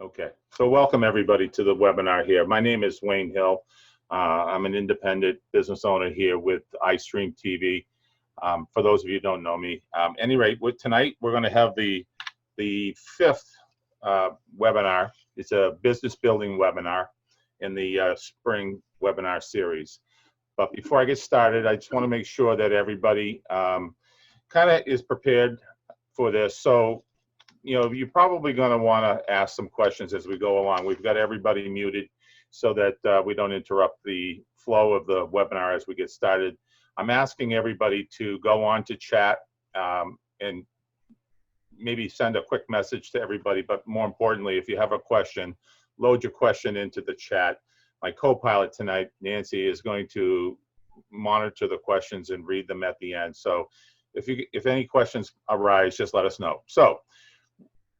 Okay, so welcome everybody to the webinar here. My name is Wayne Hill. I'm an independent business owner here with iStream TV. For those of you who don't know me, any rate, tonight we're going to have the fifth webinar. It's a business building webinar in the spring webinar series. But before I get started, I just want to make sure that everybody kind of is prepared for this. So, you know, you're probably going to want to ask some questions as we go along. We've got everybody muted so that we don't interrupt the flow of the webinar as we get started. I'm asking everybody to go on to chat and maybe send a quick message to everybody, but more importantly, if you have a question, load your question into the chat. My co-pilot tonight, Nancy, is going to monitor the questions and read them at the end. So if any questions arise, just let us know. So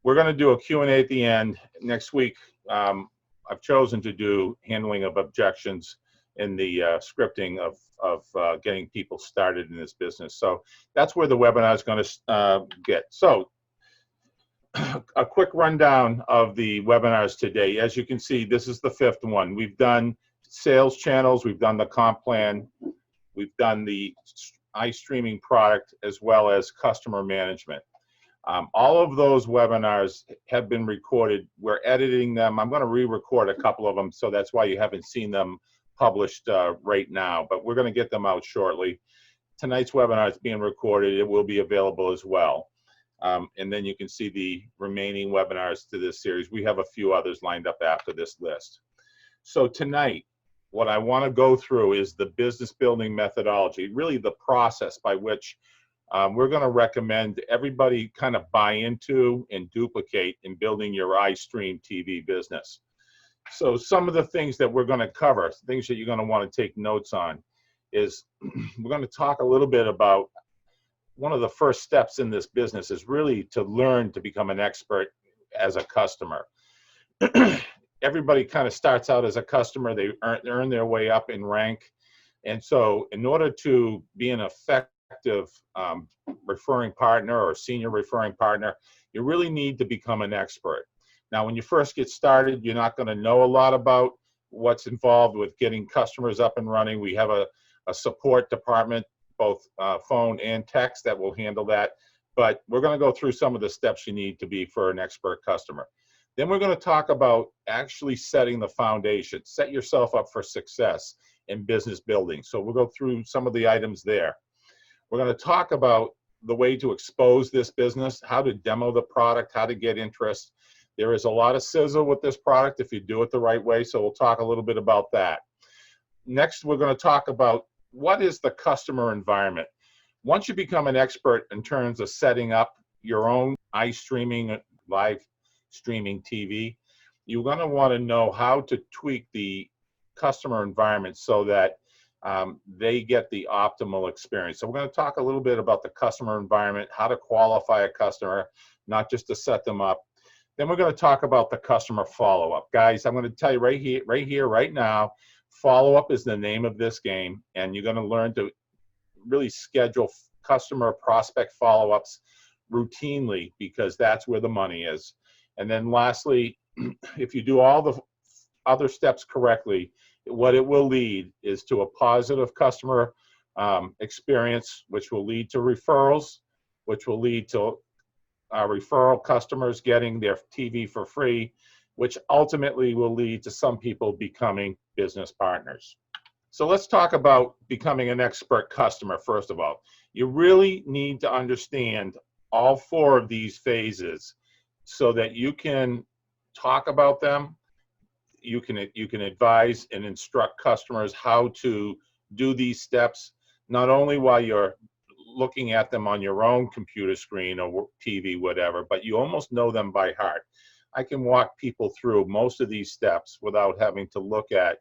we're going to do a Q&A at the end. Next week, I've chosen to do handling of objections in the scripting of getting people started in this business. So that's where the webinar is going to get. So a quick rundown of the webinars today. As you can see, this is the fifth one. We've done sales channels, we've done the comp plan, we've done the iStreaming product, as well as customer management. All of those webinars have been recorded. We're editing them. I'm going to re-record a couple of them, so that's why you haven't seen them published right now, but we're going to get them out shortly. Tonight's webinar is being recorded. It will be available as well. And then you can see the remaining webinars to this series. We have a few others lined up after this list. So tonight, what I want to go through is the business building methodology, really the process by which we're going to recommend everybody kind of buy into and duplicate in building your iStream TV business. So some of the things that we're going to cover, things that you're going to want to take notes on, is we're going to talk a little bit about one of the first steps in this business is really to learn to become an expert as a customer. Everybody kind of starts out as a customer. They earn their way up in rank. And so in order to be an effective referring partner or senior referring partner, you really need to become an expert. Now, when you first get started, you're not going to know a lot about what's involved with getting customers up and running. We have a support department, both phone and text, that will handle that. But we're going to go through some of the steps you need to be for an expert customer. Then we're going to talk about actually setting the foundation. Set yourself up for success in business building. So we'll go through some of the items there. We're going to talk about the way to expose this business, how to demo the product, how to get interest. There is a lot of sizzle with this product if you do it the right way, so we'll talk a little bit about that. Next, we're going to talk about what is the customer environment. Once you become an expert in terms of setting up your own iStreaming, live streaming TV, you're going to want to know how to tweak the customer environment so that they get the optimal experience. So we're going to talk a little bit about the customer environment, how to qualify a customer, not just to set them up. Then we're going to talk about the customer follow-up. Guys, I'm going to tell you right now, follow-up is the name of this game, and you're going to learn to really schedule customer prospect follow-ups routinely, because that's where the money is. And then lastly, if you do all the other steps correctly, what it will lead is to a positive customer experience, which will lead to referrals, which will lead to referral customers getting their TV for free, which ultimately will lead to some people becoming business partners. So let's talk about becoming an expert customer. First of all, you really need to understand all four of these phases so that you can talk about them. You can advise and instruct customers how to do these steps, not only while you're looking at them on your own computer screen or TV, whatever, but you almost know them by heart. I can walk people through most of these steps without having to look at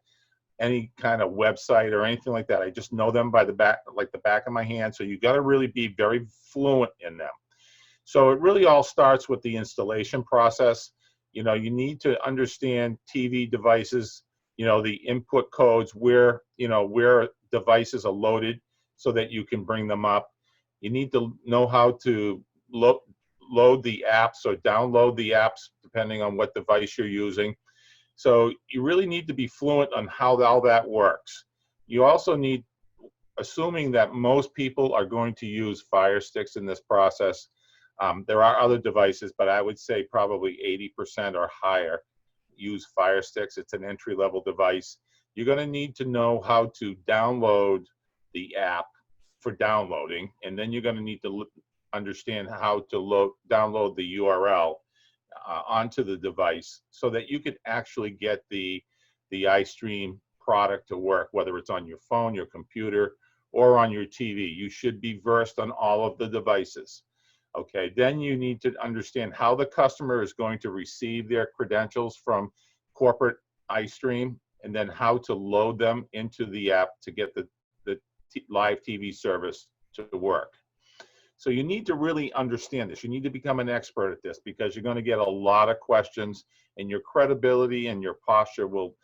any kind of website or anything like that. I just know them by the back, like the back of my hand. So you got to really be very fluent in them. So it really all starts with the installation process. You know, you need to understand TV devices, you know, the input codes, where devices are loaded so that you can bring them up. You need to know how to load the apps or download the apps, depending on what device you're using. So you really need to be fluent on how all that works. You also need, assuming that most people are going to use Fire Sticks in this process, there are other devices, but I would say probably 80% or higher use Fire Sticks. It's an entry-level device. You're going to need to know how to download the app for downloading, and then you're going to need to understand how to download the URL onto the device so that you can actually get the iStream product to work, whether it's on your phone, your computer, or on your TV. You should be versed on all of the devices. Okay, then you need to understand how the customer is going to receive their credentials from corporate iStream, and then how to load them into the app to get the live TV service to work. So you need to really understand this. You need to become an expert at this, because you're going to get a lot of questions, and your credibility and your posture will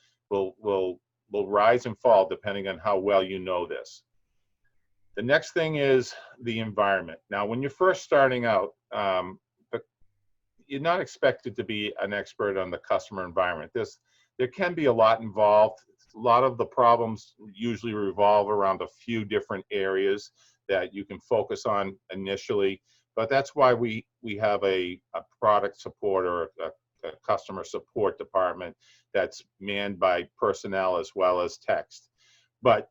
rise and fall depending on how well you know this. The next thing is the environment. Now, when you're first starting out, you're not expected to be an expert on the customer environment. There can be a lot involved. A lot of the problems usually revolve around a few different areas that you can focus on initially, but that's why we have a product support or a customer support department that's manned by personnel as well as text. But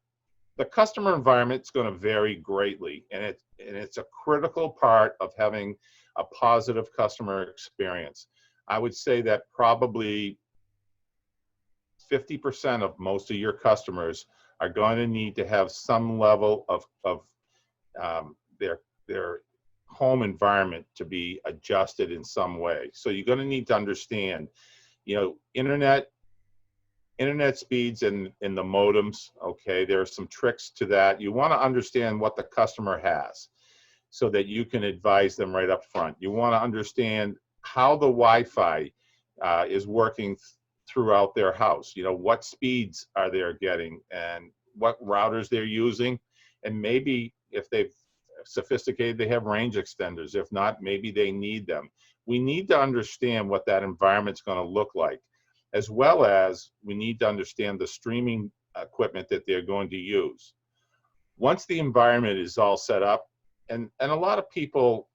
the customer environment is going to vary greatly, and it's a critical part of having a positive customer experience. I would say that probably 50% of most of your customers are going to need to have some level of their home environment to be adjusted in some way. So you're going to need to understand, internet speeds and the modems. Okay, there are some tricks to that. You want to understand what the customer has so that you can advise them right up front. You want to understand how the Wi-Fi is working throughout their house. What speeds are they getting and what routers they're using, and maybe if they've sophisticated, they have range extenders. If not, maybe they need them. We need to understand what that environment's going to look like, as well as we need to understand the streaming equipment that they're going to use. Once the environment is all set up, and a lot of people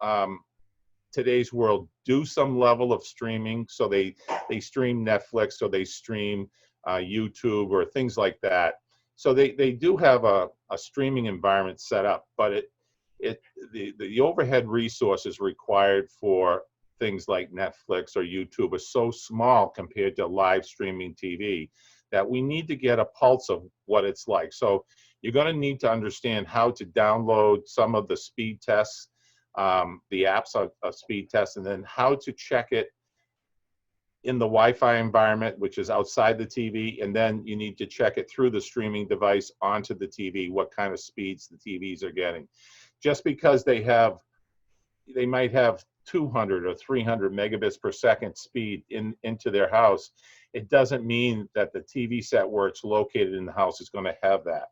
today's world do some level of streaming, so they stream Netflix, or they stream YouTube or things like that. So they do have a streaming environment set up, but the overhead resources required for things like Netflix or YouTube are so small compared to live streaming TV that we need to get a pulse of what it's like. So you're going to need to understand how to download some of the speed tests, the apps of speed tests, and then how to check it in the Wi-Fi environment, which is outside the TV, and then you need to check it through the streaming device onto the TV, what kind of speeds the TVs are getting. Just because they might have 200 or 300 megabits per second speed into their house, it doesn't mean that the TV set where it's located in the house is going to have that.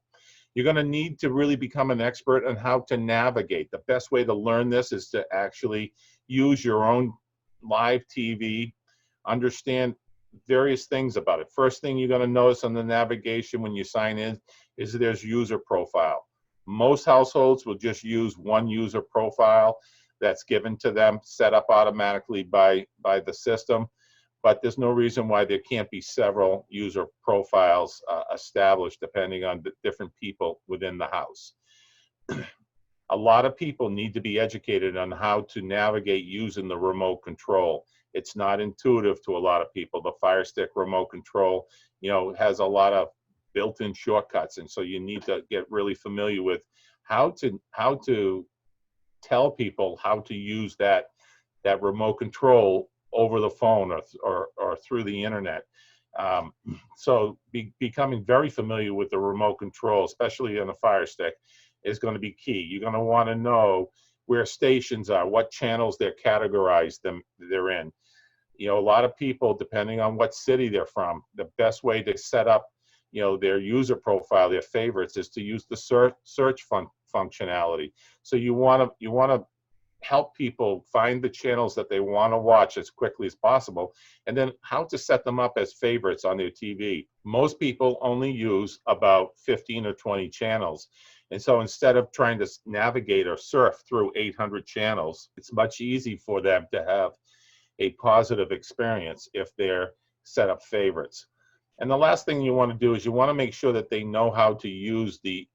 You're going to need to really become an expert on how to navigate. The best way to learn this is to actually use your own live TV, understand various things about it. First thing you're going to notice on the navigation when you sign in is there's user profile. Most households will just use one user profile that's given to them, set up automatically by the system, but there's no reason why there can't be several user profiles established depending on the different people within the house. A lot of people need to be educated on how to navigate using the remote control. It's not intuitive to a lot of people. The Fire Stick remote control, has a lot of built-in shortcuts, and so you need to get really familiar with how to tell people how to use that remote control over the phone or through the internet. So becoming very familiar with the remote control, especially on a Fire Stick, is going to be key. You're going to want to know where stations are, what channels they're categorized they're in. A lot of people, depending on what city they're from, the best way to set up their user profile, their favorites, is to use the search functionality. So you want to help people find the channels that they want to watch as quickly as possible, and then how to set them up as favorites on their TV. Most people only use about 15 or 20 channels. And so instead of trying to navigate or surf through 800 channels, it's much easier for them to have a positive experience if they're set up favorites. And the last thing you want to do is you want to make sure that they know how to use the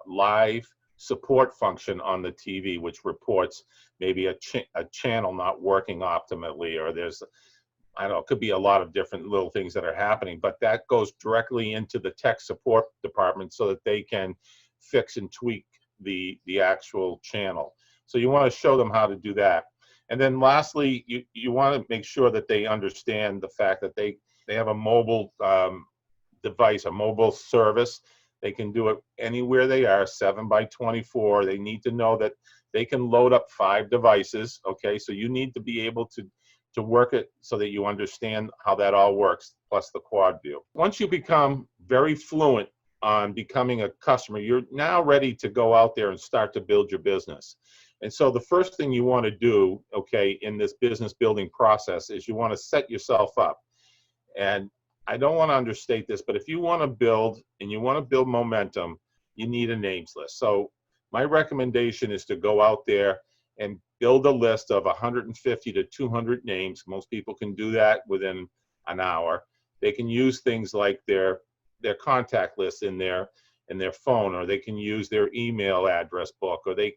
live support function on the TV, which reports maybe a channel not working optimally, or there's, I don't know, it could be a lot of different little things that are happening, but that goes directly into the tech support department so that they can fix and tweak the actual channel. So you want to show them how to do that. And then lastly, you want to make sure that they understand the fact that they have a mobile device, a mobile service. They can do it anywhere they are, 7x24. They need to know that they can load up 5 devices, okay? So you need to be able to work it so that you understand how that all works, plus the quad view. Once you become very fluent on becoming a customer, you're now ready to go out there and start to build your business. And so the first thing you want to do, okay, in this business building process is you want to set yourself up. And I don't want to understate this, but if you want to build and you want to build momentum, you need a names list. So my recommendation is to go out there and build a list of 150 to 200 names. Most people can do that within an hour. They can use things like their contact list in their phone, or they can use their email address book, or they,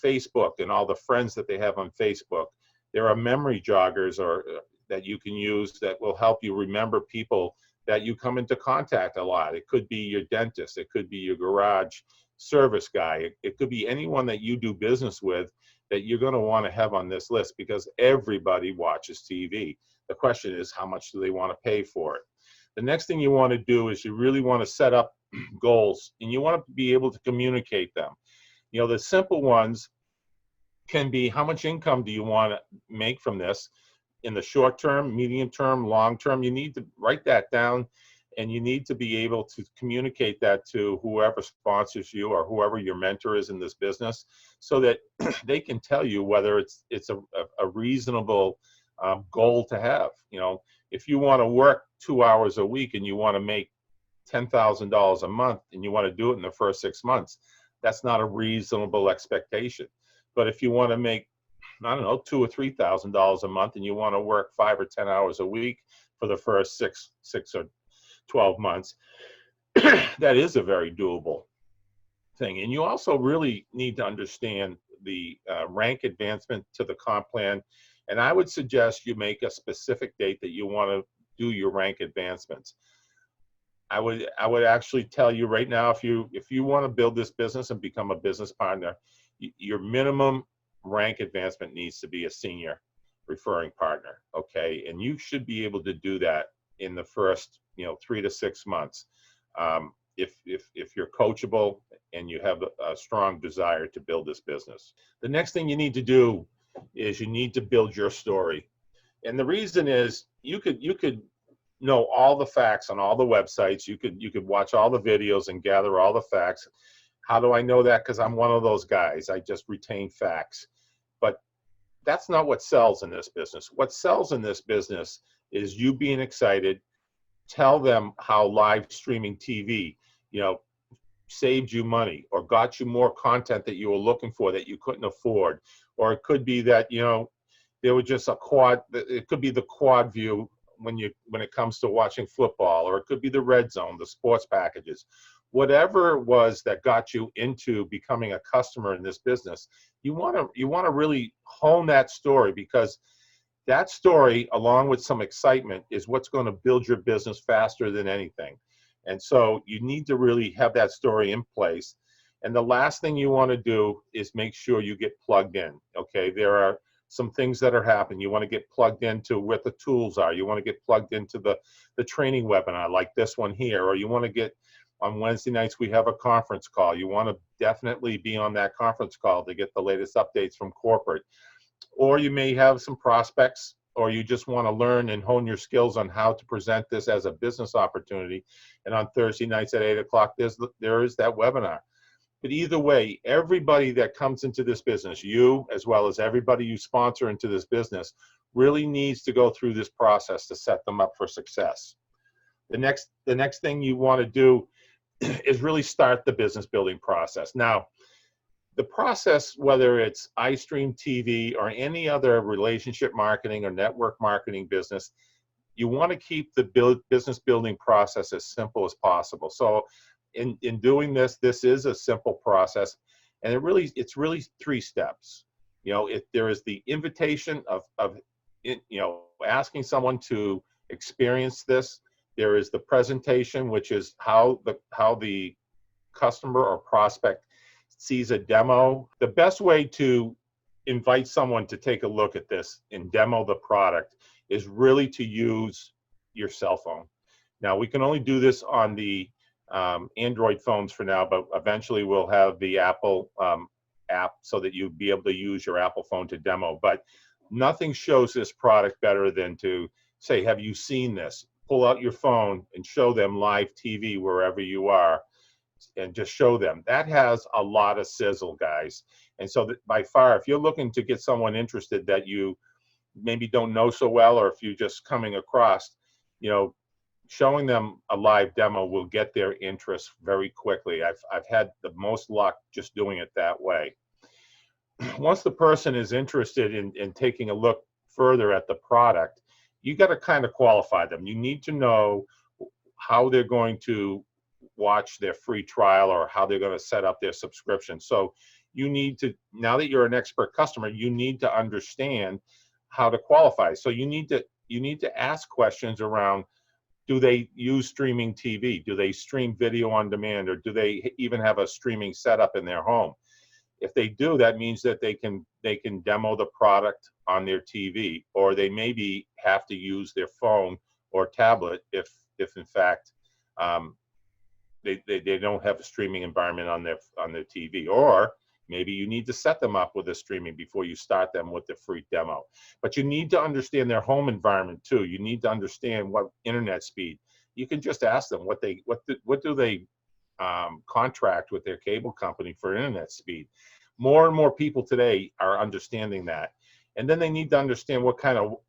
Facebook and all the friends that they have on Facebook. There are memory joggers or that you can use that will help you remember people that you come into contact a lot. It could be your dentist, it could be your garage service guy, it could be anyone that you do business with that you're going to want to have on this list, because everybody watches TV. The question is, how much do they want to pay for it? The next thing you want to do is you really want to set up goals, and you want to be able to communicate them. The simple ones can be, how much income do you want to make from this in the short term, medium term, long term? You need to write that down, and you need to be able to communicate that to whoever sponsors you or whoever your mentor is in this business, so that they can tell you whether it's a reasonable goal to have. If you want to work 2 hours a week and you want to make $10,000 a month and you want to do it in the first 6 months, that's not a reasonable expectation. But if you want to make, I don't know, $2,000 or $3,000 a month and you want to work 5 or 10 hours a week for the first six or 12 months, that is a very doable thing. And you also really need to understand the rank advancement to the comp plan. And I would suggest you make a specific date that you want to do your rank advancements. I would actually tell you right now, if you want to build this business and become a business partner, your minimum rank advancement needs to be a senior referring partner, okay? And you should be able to do that in the first 3 to 6 months, if you're coachable and you have a strong desire to build this business. The next thing you need to do is you need to build your story. And the reason is you could know all the facts on all the websites. You could watch all the videos and gather all the facts. How do I know that? Because I'm one of those guys. I just retain facts. But that's not what sells in this business. What sells in this business is you being excited. Tell them how live streaming TV, saved you money or got you more content that you were looking for that you couldn't afford. Or it could be that, there was just it could be the quad view when it comes to watching football, or it could be the red zone, the sports packages. Whatever it was that got you into becoming a customer in this business, you want to really hone that story, because that story, along with some excitement, is what's going to build your business faster than anything. And so you need to really have that story in place. And the last thing you want to do is make sure you get plugged in, okay? There are some things that are happening. You want to get plugged into what the tools are. You want to get plugged into the training webinar like this one here, or you want to get, on Wednesday nights, we have a conference call. You want to definitely be on that conference call to get the latest updates from corporate. Or you may have some prospects, or you just want to learn and hone your skills on how to present this as a business opportunity. And on Thursday nights at 8 o'clock, there is that webinar. But either way, everybody that comes into this business, you as well as everybody you sponsor into this business, really needs to go through this process to set them up for success. The next thing you want to do is really start the business building process. Now, the process, whether it's iStream TV or any other relationship marketing or network marketing business, you want to keep the business building process as simple as possible. So in doing this, this is a simple process, and it's really 3 steps. There is the invitation of asking someone to experience this. There is the presentation, which is how the customer or prospect sees a demo. The best way to invite someone to take a look at this and demo the product is really to use your cell phone. Now, we can only do this on the Android phones for now, but eventually we'll have the Apple app so that you'll be able to use your Apple phone to demo. But nothing shows this product better than to say, have you seen this? Pull out your phone and show them live TV wherever you are, and just show them. That has a lot of sizzle, guys. And so by far, if you're looking to get someone interested that you maybe don't know so well, or if you're just coming across, showing them a live demo will get their interest very quickly. I've had the most luck just doing it that way. Once the person is interested in taking a look further at the product, you got to kind of qualify them. You need to know how they're going to watch their free trial or how they're going to set up their subscription. So you need to, now that you're an expert customer, you need to understand how to qualify. So you need to ask questions around, do they use streaming TV? Do they stream video on demand? Or do they even have a streaming setup in their home? If they do, that means that they can demo the product on their TV, or they maybe have to use their phone or tablet if in fact they don't have a streaming environment on their TV, or maybe you need to set them up with a streaming before you start them with the free demo. But you need to understand their home environment too. You need to understand what internet speed. You can just ask them what do they contract with their cable company for internet speed. More and more people today are understanding that, and then they need to understand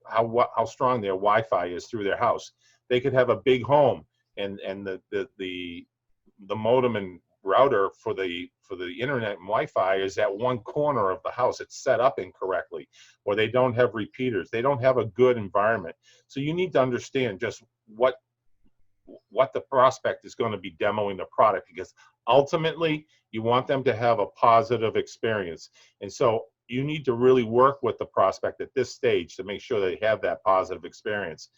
how strong their Wi-Fi is through their house. They could have a big home, and the modem and router for the internet and Wi-Fi is at one corner of the house. It's set up incorrectly, or they don't have repeaters. They don't have a good environment. So you need to understand just what the prospect is going to be demoing the product, because ultimately you want them to have a positive experience. And so you need to really work with the prospect at this stage to make sure they have that positive experience.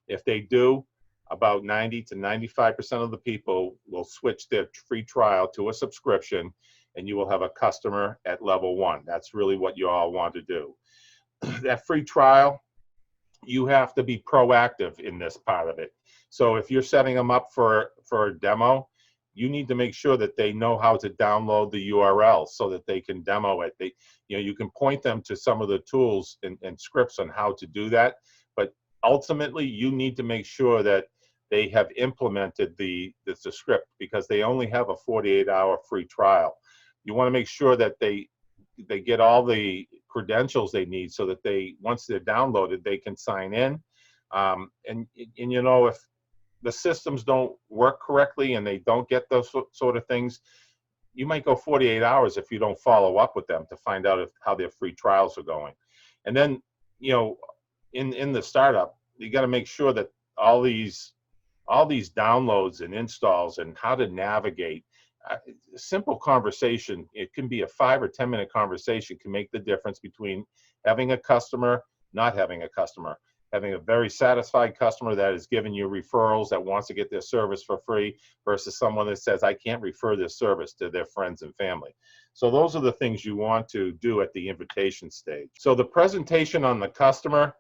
If they do, about 90 to 95% of the people will switch their free trial to a subscription, and you will have a customer at level 1. That's really what you all want to do. That free trial, you have to be proactive in this part of it. So if you're setting them up for a demo, you need to make sure that they know how to download the URL so that they can demo it. You can point them to some of the tools and scripts on how to do that, but ultimately you need to make sure that they have implemented the script, because they only have a 48-hour free trial. You want to make sure that they get all the credentials they need so that once they're downloaded, they can sign in. And if the systems don't work correctly and they don't get those sort of things, you might go 48 hours if you don't follow up with them to find out how their free trials are going. And then, in the startup, you got to make sure that all these downloads and installs and how to navigate, a simple conversation, it can be a 5 or 10 minute conversation, can make the difference between having a customer, not having a customer, having a very satisfied customer that is giving you referrals, that wants to get their service for free, versus someone that says, I can't refer this service to their friends and family. So those are the things you want to do at the invitation stage. So the presentation on the customer,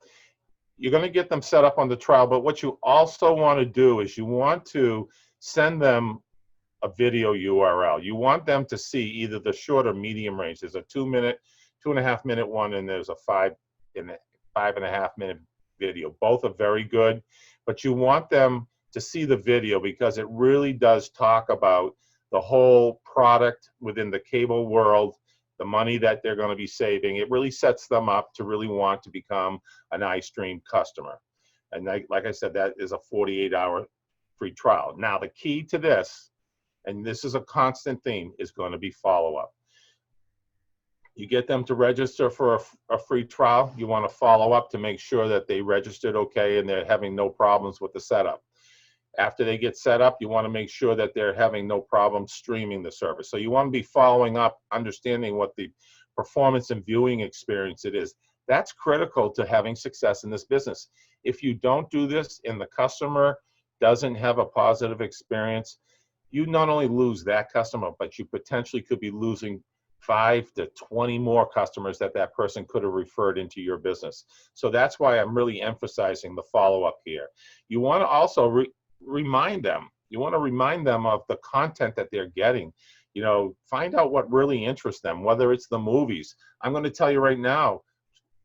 you're going to get them set up on the trial, but what you also want to do is you want to send them a video URL. You want them to see either the short or medium range. There's a 2-minute, 2.5-minute one, and there's a 5.5-minute video. Both are very good, but you want them to see the video because it really does talk about the whole product within the cable world, the money that they're going to be saving. It really sets them up to really want to become an iStream customer. And like I said, that is a 48-hour free trial. Now, the key to this, and this is a constant theme, is going to be follow-up. You get them to register for a free trial. You want to follow up to make sure that they registered okay and they're having no problems with the setup. After they get set up, you want to make sure that they're having no problem streaming the service. So you want to be following up, understanding what the performance and viewing experience it is. That's critical to having success in this business. If you don't do this and the customer doesn't have a positive experience, you not only lose that customer, but you potentially could be losing 5 to 20 more customers that person could have referred into your business. So that's why I'm really emphasizing the follow-up here. You want to also remind them. You want to remind them of the content that they're getting. You know, find out what really interests them, whether it's the movies. I'm going to tell you right now,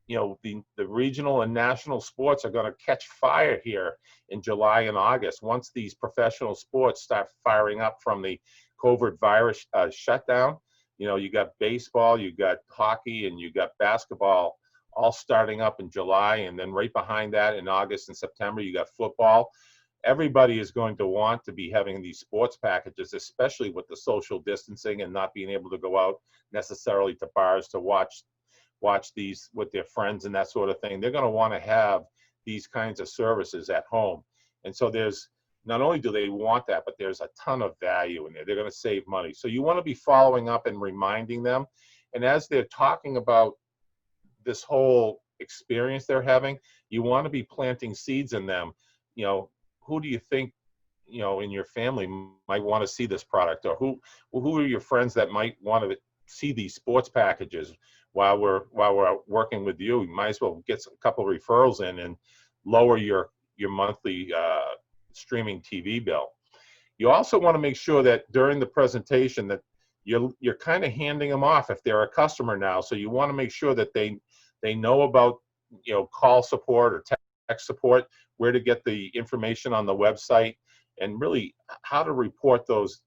you know, the regional and national sports are going to catch fire here in July and August once these professional sports start firing up from the COVID virus shutdown. You know, you got baseball, you got hockey, and you got basketball all starting up in July, and then right behind that in August and September, you got football. Everybody is going to want to be having these sports packages, especially with the social distancing and not being able to go out necessarily to bars to watch these with their friends and that sort of thing. They're going to want to have these kinds of services at home. And so there's, not only do they want that, but there's a ton of value in there. They're going to save money. So you want to be following up and reminding them. And as they're talking about this whole experience they're having, you want to be planting seeds in them. You know, who do you think, you know, in your family might want to see this product, or who are your friends that might want to see these sports packages while we're working with you? You might as well get a couple of referrals in and lower your monthly streaming TV bill. You also want to make sure that during the presentation that you're kind of handing them off if they're a customer now. So you want to make sure that they know about, you know, call support or text support, where to get the information on the website, and really how to report those,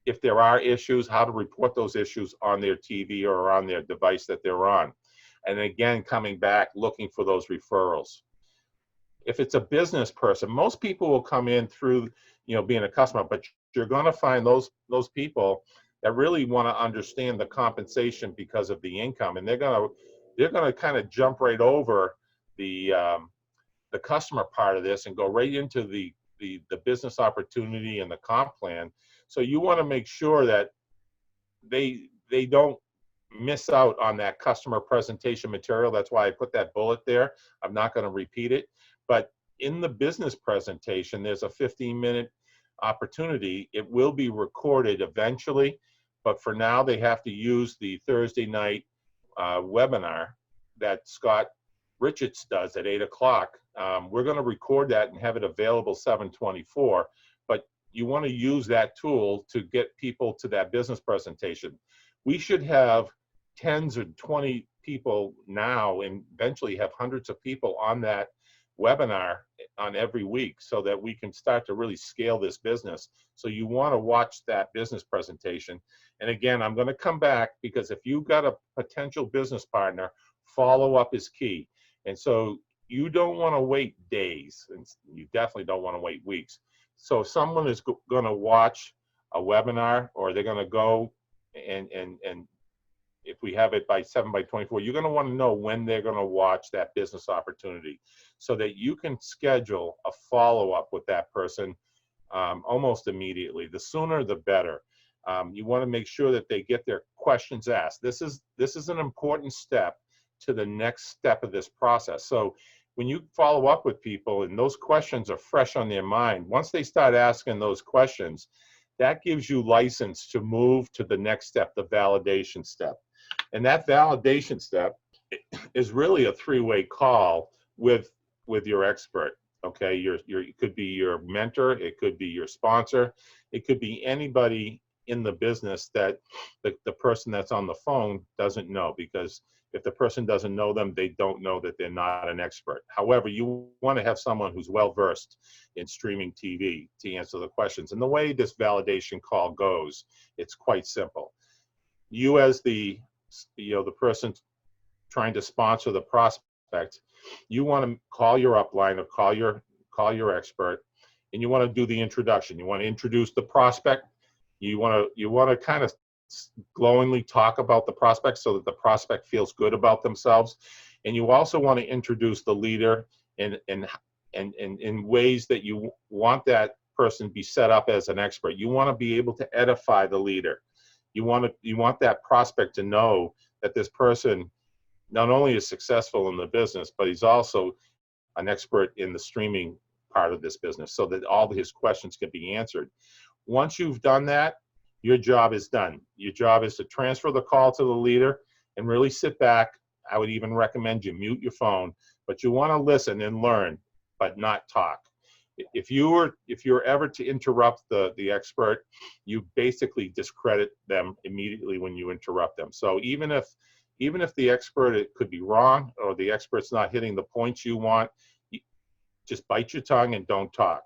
if there are issues, how to report those issues on their TV or on their device that they're on. And again, coming back, looking for those referrals. If it's a business person, most people will come in through, you know, being a customer, but you're going to find those people that really want to understand the compensation because of the income, and they're going to kind of jump right over the customer part of this and go right into the business opportunity and the comp plan. So you want to make sure that they don't miss out on that customer presentation material. That's why I put that bullet there. I'm not going to repeat it. But in the business presentation, there's a 15-minute opportunity. It will be recorded eventually, but for now, they have to use the Thursday night webinar that Scott Richards does at 8 o'clock. We're going to record that and have it available 7/24, but you want to use that tool to get people to that business presentation. We should have tens or 20 people now and eventually have hundreds of people on that webinar on every week so that we can start to really scale this business. So you want to watch that business presentation. And again, I'm going to come back because if you've got a potential business partner, follow up is key. And so you don't want to wait days, and you definitely don't want to wait weeks. So if someone is going to watch a webinar, or they're going to go and if we have it by 7/24, you're going to want to know when they're going to watch that business opportunity so that you can schedule a follow-up with that person almost immediately. The sooner, the better. You want to make sure that they get their questions asked. This is an important step to the next step of this process. So when you follow up with people and those questions are fresh on their mind, once they start asking those questions, that gives you license to move to the next step, the validation step. And that validation step is really a three-way call with your expert. Okay, it could be your mentor, it could be your sponsor, it could be anybody in the business that the person that's on the phone doesn't know, because If the person doesn't know them, they don't know that they're not an expert. However, you want to have someone who's well-versed in streaming TV to answer the questions. And the way this validation call goes, it's quite simple. You as the person trying to sponsor the prospect, you want to call your upline or call your expert, and you want to do the introduction. You want to introduce the prospect. You want to kind of glowingly talk about the prospect so that the prospect feels good about themselves. And you also want to introduce the leader in ways that you want that person to be set up as an expert. You want to be able to edify the leader. You want that prospect to know that this person not only is successful in the business, but he's also an expert in the streaming part of this business, so that all his questions can be answered. Once you've done that, your job is done. Your job is to transfer the call to the leader and really sit back. I would even recommend you mute your phone, but you want to listen and learn, but not talk. If you're ever to interrupt the expert, you basically discredit them immediately when you interrupt them. So even if the expert, it could be wrong, or the expert's not hitting the points you want, just bite your tongue and don't talk.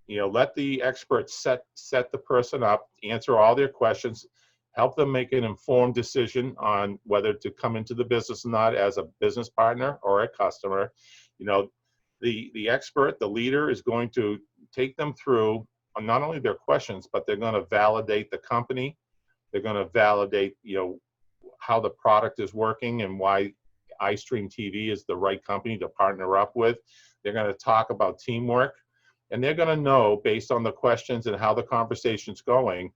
Let the expert set the person up, answer all their questions, help them make an informed decision on whether to come into the business or not as a business partner or a customer. The expert, the leader, is going to take them through not only their questions, but they're going to validate the company. They're going to validate, how the product is working and why iStream TV is the right company to partner up with. They're going to talk about teamwork, and they're going to know, based on the questions and how the conversation's going,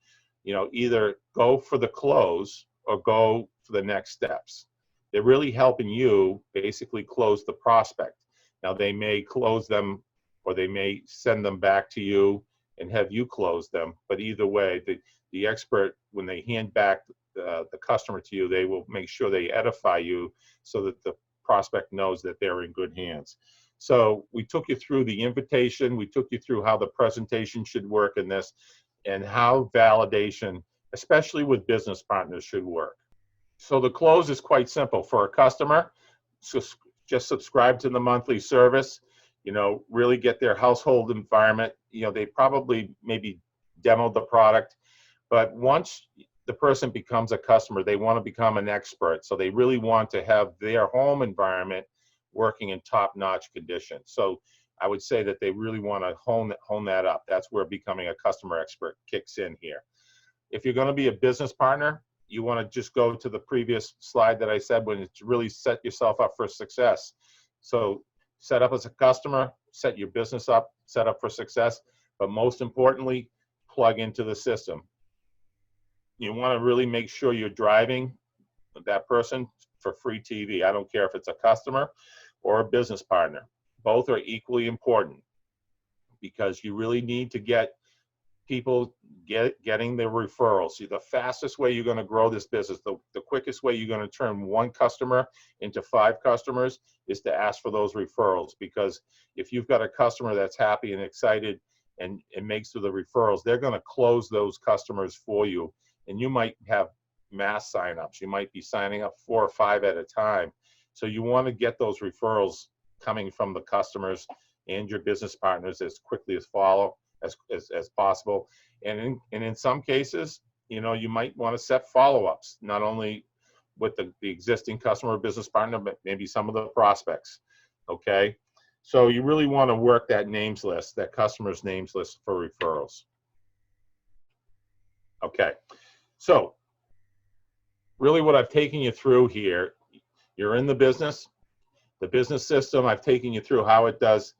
either go for the close or go for the next steps. They're really helping you basically close the prospect. Now, they may close them, or they may send them back to you and have you close them. But either way, the expert, when they hand back the customer to you, they will make sure they edify you so that the prospect knows that they're in good hands. So we took you through the invitation. We took you through how the presentation should work in this, and how validation, especially with business partners, should work. So the close is quite simple. For a customer, so just subscribe to the monthly service, really get their household environment. They probably maybe demoed the product, but once the person becomes a customer, they want to become an expert. So they really want to have their home environment working in top-notch conditions. So I would say that they really want to hone that up. That's where becoming a customer expert kicks in here. If you're going to be a business partner, you want to just go to the previous slide that I said, when it's really set yourself up for success. So set up as a customer, set your business up, set up for success, but most importantly, plug into the system. You want to really make sure you're driving that person for free TV. I don't care if it's a customer or a business partner. Both are equally important, because you really need to get people getting the referrals. See, the fastest way you're going to grow this business, the quickest way you're going to turn one customer into 5 customers, is to ask for those referrals. Because if you've got a customer that's happy and excited and makes the referrals, they're going to close those customers for you. And you might have mass signups. You might be signing up 4 or 5 at a time. So you want to get those referrals coming from the customers and your business partners as quickly as possible. And in some cases, you might want to set follow-ups, not only with the existing customer or business partner, but maybe some of the prospects. Okay, so you really want to work that names list, that customer's names list, for referrals. Okay, so really what I've taken you through here, you're in the business system. I've taken you through how it does.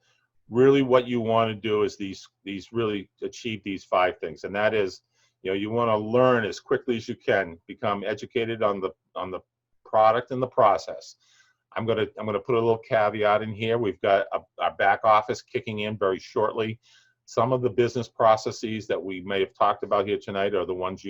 Really what you want to do is these really achieve these 5 things, and that is, you want to learn as quickly as you can, become educated on the product and the process. I'm gonna put a little caveat in here. We've got our back office kicking in very shortly. Some of the business processes that we may have talked about here tonight are the ones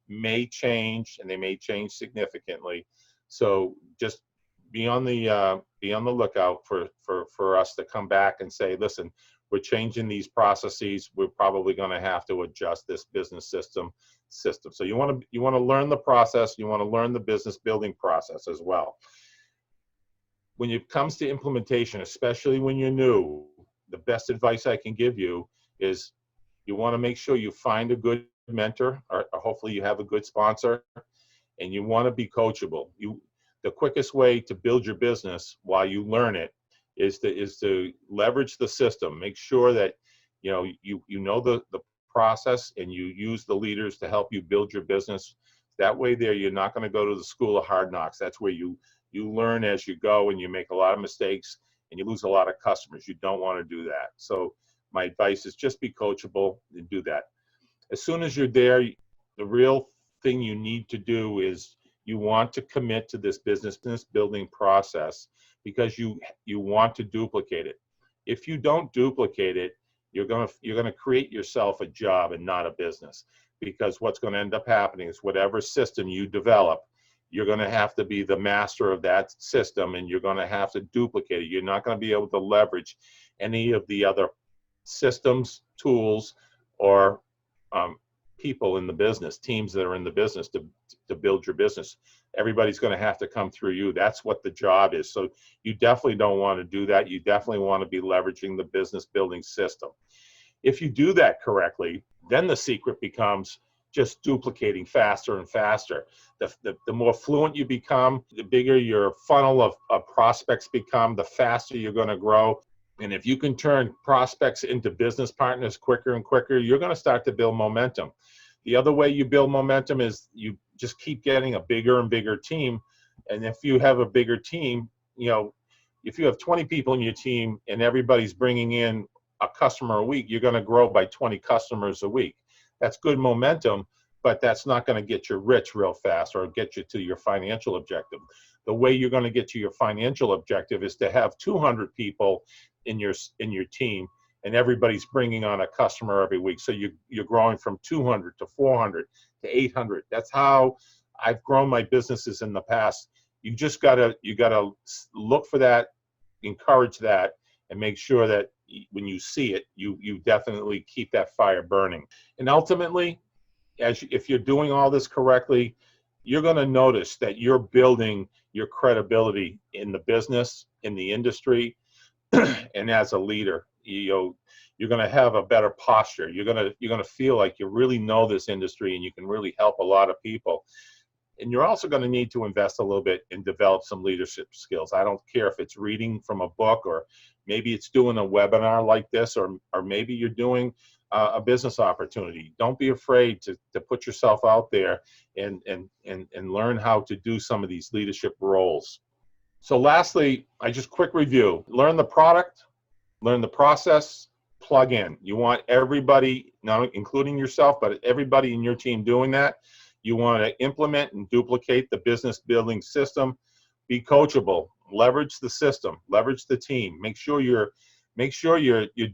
may change, and they may change significantly. So just be on the lookout for us to come back and say, listen, we're changing these processes. We're probably going to have to adjust this business system. So you want to learn the process. You want to learn the business building process as well. When it comes to implementation, especially when you're new, the best advice I can give you is you want to make sure you find a good mentor, or hopefully you have a good sponsor, and you want to be coachable. The quickest way to build your business while you learn it is to leverage the system. Make sure that you know the process, and you use the leaders to help you build your business. That way you're not going to go to the school of hard knocks. That's where you learn as you go, and you make a lot of mistakes and you lose a lot of customers. You don't want to do that. So my advice is just be coachable and do that. As soon as you're there, the real thing you need to do is you want to commit to this business building process, because you want to duplicate it. If you don't duplicate it, you're going to create yourself a job and not a business, because what's going to end up happening is whatever system you develop, you're going to have to be the master of that system, and you're going to have to duplicate it. You're not going to be able to leverage any of the other systems, tools, or people in the business, teams that are in the business to build your business. Everybody's going to have to come through you. That's what the job is. So you definitely don't want to do that. You definitely want to be leveraging the business building system. If you do that correctly, then the secret becomes just duplicating faster and faster. The more fluent you become, the bigger your funnel of prospects become, the faster you're going to grow. And if you can turn prospects into business partners quicker and quicker, you're going to start to build momentum. The other way you build momentum is you just keep getting a bigger and bigger team. And if you have a bigger team, if you have 20 people in your team and everybody's bringing in a customer a week, you're going to grow by 20 customers a week. That's good momentum, but that's not going to get you rich real fast or get you to your financial objective. The way you're going to get to your financial objective is to have 200 people in your team, and everybody's bringing on a customer every week. So you're growing from 200 to 400 to 800. That's how I've grown my businesses in the past. You just gotta look for that, encourage that, and make sure that when you see it, you definitely keep that fire burning. And ultimately, if you're doing all this correctly, you're going to notice that you're building your credibility in the business, in the industry, and as a leader. You're going to have a better posture. You're going to feel like you really know this industry and you can really help a lot of people. And you're also going to need to invest a little bit and develop some leadership skills. I don't care if it's reading from a book, or maybe it's doing a webinar like this, or maybe you're doing a business opportunity. Don't be afraid to put yourself out there and learn how to do some of these leadership roles. So lastly, quick review. Learn the product, learn the process, plug in. You want everybody, not including yourself, but everybody in your team doing that. You want to implement and duplicate the business building system. Be coachable. Leverage the system. Leverage the team. Make sure you're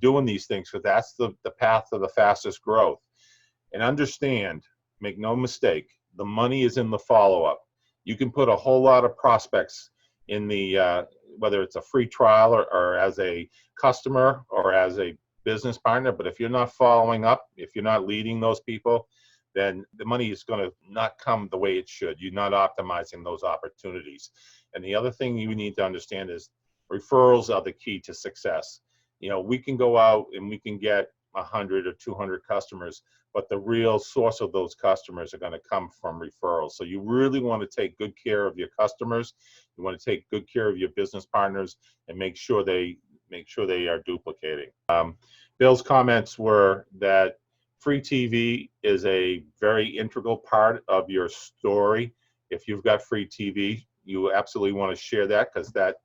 doing these things, because that's the path to the fastest growth. And understand, make no mistake, the money is in the follow-up. You can put a whole lot of prospects in the whether it's a free trial or as a customer or as a business partner, but if you're not following up, if you're not leading those people, then the money is going to not come the way it should. You're not optimizing those opportunities. And the other thing you need to understand is referrals are the key to success. We can go out and we can get 100 or 200 customers, but the real source of those customers are going to come from referrals. So you really want to take good care of your customers. You want to take good care of your business partners and make sure they are duplicating. Bill's comments were that free TV is a very integral part of your story. If you've got free TV, you absolutely want to share that, because that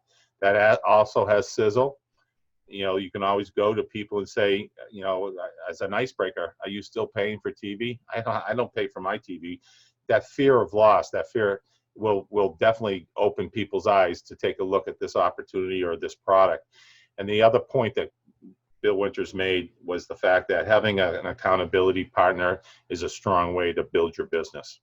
also has sizzle. You can always go to people and say, as an icebreaker, are you still paying for TV? I don't pay for my TV. That fear of loss, that fear will definitely open people's eyes to take a look at this opportunity or this product. And the other point that Bill Winters made was the fact that having an accountability partner is a strong way to build your business.